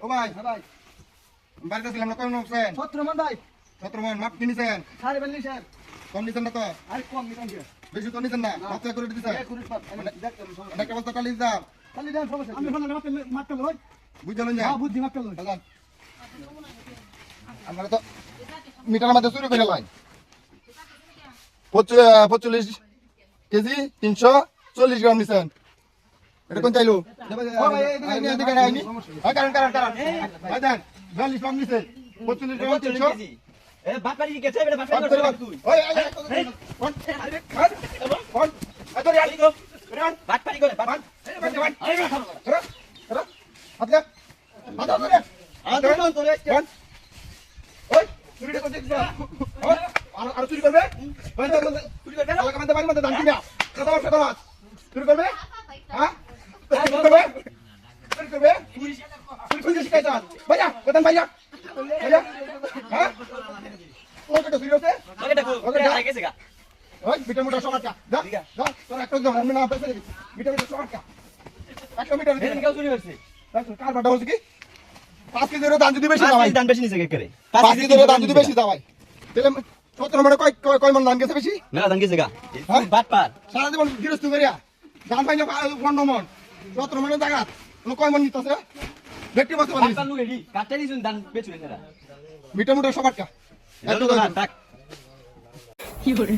ও ভাই বাড়িতে ছিলাম না কম নকছেন 17 মান ভাই 17 মন মাপ কিনেছেন 42 স্যার কম নিছেন না তো আর কম নিতাম কি বেশি তো নিছেন না মাপ করে দিছেন কুড়ি পাত আমি দেখতে একটা বস্তা টালি দাম খালি দেন সমস্যা আমি বললাম মাপতে লই বুঝলেন না হ্যাঁ বুদ্ধি মাপতে লই আমরা তো মিটার মধ্যে শুরু করে লাই 45 কেজি 340 গ্রাম নিছেন এটা কোন চাইলো ও ভাই এদিকে আইনি কারণ ভাই দেন 42 গ্রাম নিছেন 45 গ্রাম 300 এ বাপারি গেছে এটা বাপারি করছ তুই ওই কোন কোন আদরে আলি গো বাপারি করে বাপারি চুরি করবে চুরি করবে হ্যাঁ চুরি করবে চুরি শিখাইছ ভাইয়া কোথায় ভাইয়া ভাইয়া হ্যাঁ ওকে তো চুরি হচ্ছে ওকে দেখো ওকে গেছে গা ওই বিটা মোটা সমাজটা যা যা তোর একটা দাও আমি না পেছে দিবি বিটা মোটা সমাজটা 100 মিটার এদিন কেউ চুরি করছে কার বাটা হচ্ছে কি 5 কেজি দাম যদি বেশি দাও দান বেশি নিছে কে করে 5 কেজি দাম যদি বেশি দাও ভাই তাহলে 17 মানে কয় মন দাম গেছে বেশি মেলা দান গেছে গা বাটপার সারা জীবন গৃহস্থ করিয়া দাম পাইলে 15 মন 17 মানে জায়গা কয় মন নিতেছে ব্যক্তি বসে বলি বাটপার লুগে দি কাটতে দিছুন দান বেচুন এরা মিটা মোটা সমাজটা এত না টাক কি করে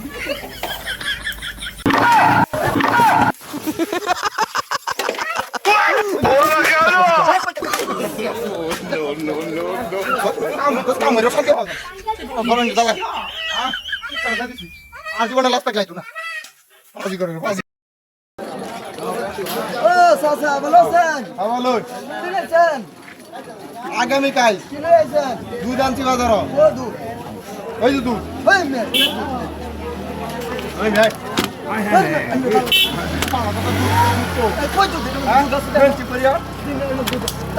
আজীবনে লাস্ট লাগলাইতো না আজি করে ও সাসা ভালো আছেন ভালো কিনেছেন আগামী কাল কিনেছেন দুধ আনছি বাজার ও দু ওই যে দুধ ওই মে ওই ভাই কই তো দুধ আছে ফ্রেন্ডশিপ করিয়া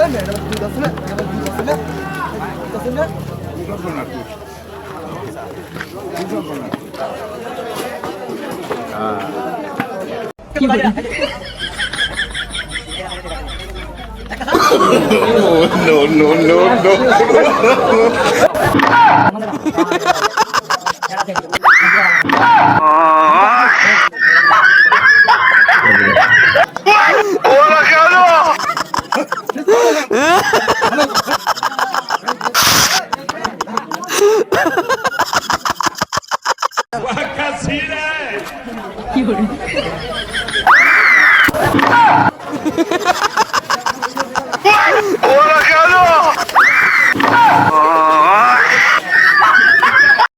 এই মে দুধ আছে না দুধ আছে না আছে না কি করে কি করে ¡Hola, Carlos!